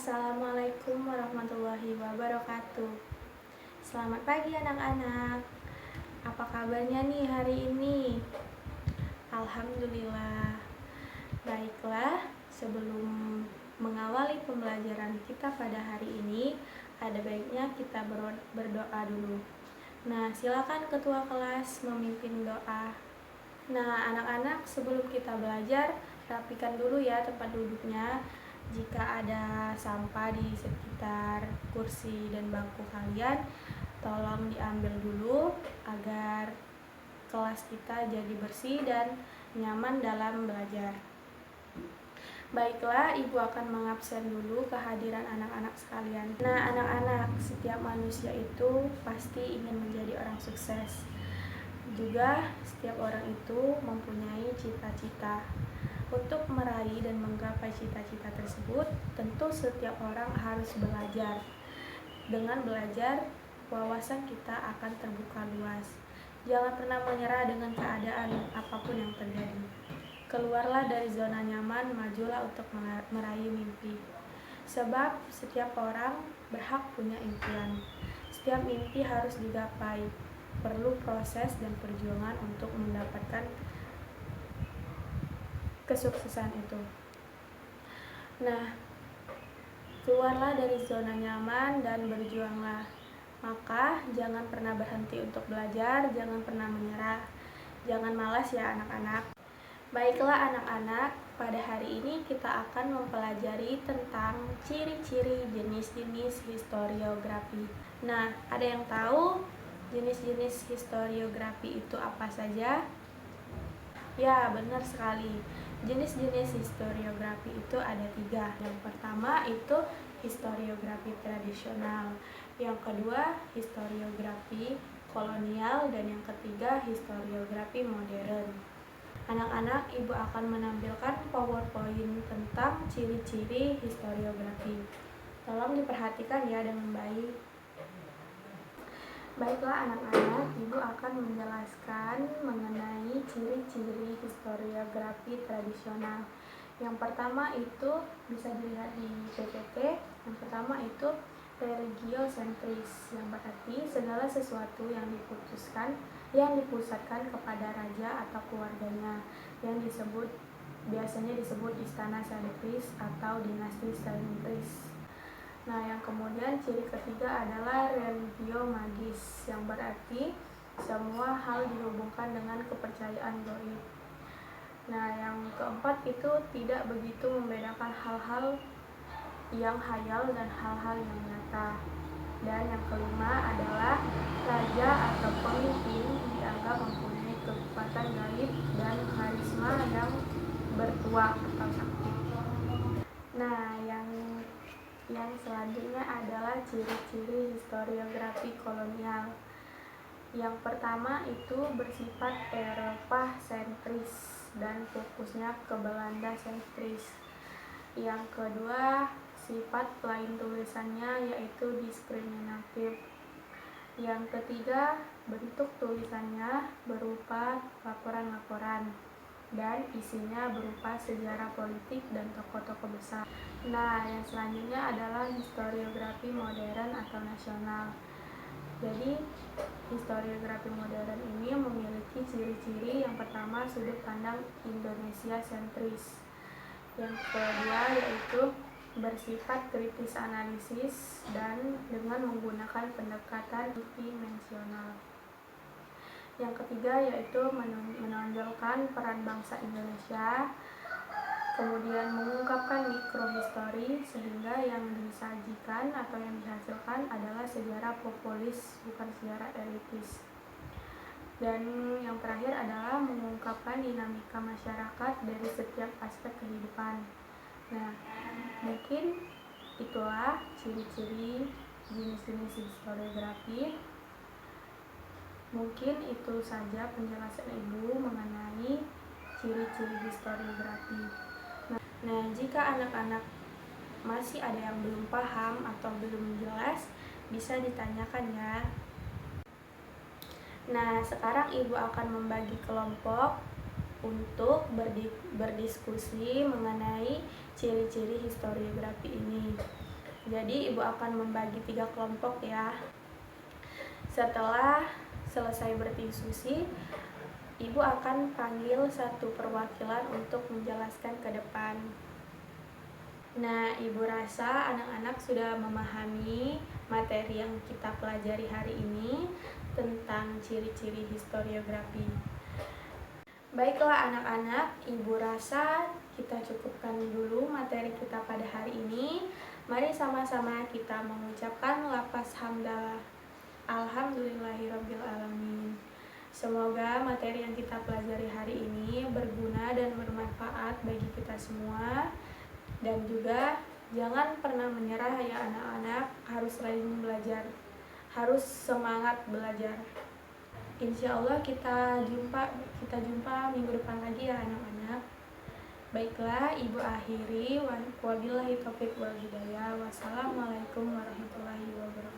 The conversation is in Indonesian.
Assalamualaikum warahmatullahi wabarakatuh. Selamat pagi anak-anak. Apa kabarnya nih hari ini? Alhamdulillah. Baiklah, sebelum mengawali pembelajaran kita pada hari ini, ada baiknya kita berdoa dulu. Nah, silakan ketua kelas memimpin doa. Nah, anak-anak, sebelum kita belajar, rapikan dulu ya tempat duduknya. Jika ada sampah di sekitar kursi dan bangku kalian, tolong diambil dulu agar kelas kita jadi bersih dan nyaman dalam belajar. Baiklah, Ibu akan mengabsen dulu kehadiran anak-anak sekalian. Nah, anak-anak, setiap manusia itu pasti ingin menjadi orang sukses. Juga setiap orang itu mempunyai cita-cita. Untuk meraih dan menggapai cita-cita tersebut, tentu setiap orang harus belajar. Dengan belajar, wawasan kita akan terbuka luas. Jangan pernah menyerah dengan keadaan apapun yang terjadi. Keluarlah dari zona nyaman, majulah untuk meraih mimpi. Sebab setiap orang berhak punya impian. Setiap mimpi harus digapai. Perlu proses dan perjuangan untuk mendapatkan kesuksesan itu. Nah, keluarlah dari zona nyaman dan berjuanglah. Maka jangan pernah berhenti untuk belajar, jangan pernah menyerah, jangan malas ya anak-anak. Baiklah anak-anak, pada hari ini kita akan mempelajari tentang ciri-ciri jenis-jenis historiografi. Nah, ada yang tahu jenis-jenis historiografi itu apa saja? Ya, benar sekali. Jenis-jenis historiografi itu ada 3. Yang pertama itu historiografi tradisional, yang kedua historiografi kolonial, dan yang ketiga historiografi modern. Anak-anak, Ibu akan menampilkan PowerPoint tentang ciri-ciri historiografi. Tolong diperhatikan ya dengan baik. Baiklah anak-anak, Ibu akan menjelaskan mengenai ciri-ciri historiografi tradisional. Yang pertama itu bisa dilihat di PPT. Yang pertama itu religiosentris, yang berarti segala sesuatu yang dipusatkan kepada raja atau keluarganya, yang biasanya disebut istana sentris atau dinasti sentris. Nah, yang kemudian ciri ketiga adalah religio magis, yang berarti semua hal dihubungkan dengan kepercayaan gaib. Nah, yang keempat itu tidak begitu membedakan hal-hal yang hayal dan hal-hal yang nyata. Dan yang kelima adalah raja atau pemimpin dianggap mempunyai kekuatan gaib dan karisma yang bertuah atau sakti. Nah, yang selanjutnya adalah ciri-ciri historiografi kolonial. Yang pertama itu bersifat Eropa sentris dan fokusnya ke Belanda sentris. Yang kedua, sifat lain tulisannya yaitu diskriminatif. Yang ketiga, bentuk tulisannya berupa laporan-laporan dan isinya berupa sejarah politik dan tokoh-tokoh besar. Nah, yang selanjutnya adalah historiografi modern atau nasional. Jadi, historiografi modern ini memiliki ciri-ciri. Yang pertama, sudut pandang Indonesia sentris. Yang kedua yaitu bersifat kritis analisis dan dengan menggunakan pendekatan multidimensional. Yang ketiga yaitu menonjolkan peran bangsa Indonesia, kemudian mengungkapkan mikrohistori sehingga yang disajikan atau yang dihasilkan adalah sejarah populis, bukan sejarah elitis. Dan yang terakhir adalah mengungkapkan dinamika masyarakat dari setiap aspek kehidupan. Nah, mungkin itulah ciri-ciri jenis-jenis historiografi. Mungkin itu saja penjelasan Ibu mengenai ciri-ciri historiografi. Nah, jika anak-anak masih ada yang belum paham atau belum jelas, bisa ditanyakan ya. Nah, sekarang Ibu akan membagi kelompok untuk berdiskusi mengenai ciri-ciri historiografi ini. Jadi ibu akan membagi 3 kelompok ya. Setelah selesai berdiskusi, ibu akan panggil satu perwakilan untuk menjelaskan ke depan. Nah, ibu rasa anak-anak sudah memahami materi yang kita pelajari hari ini tentang ciri-ciri historiografi. Baiklah anak-anak, ibu rasa kita cukupkan dulu materi kita pada hari ini. Mari sama-sama kita mengucapkan lafaz hamdalah. Alhamdulillahirrabbilalamin. Semoga materi yang kita pelajari hari ini berguna dan bermanfaat bagi kita semua. Dan juga jangan pernah menyerah ya anak-anak, harus rajin belajar, harus semangat belajar. Insya Allah kita jumpa minggu depan lagi ya anak-anak. Baiklah, ibu akhiri. Wabillahi taufiq wal hidayah. Wassalamualaikum warahmatullahi wabarakatuh.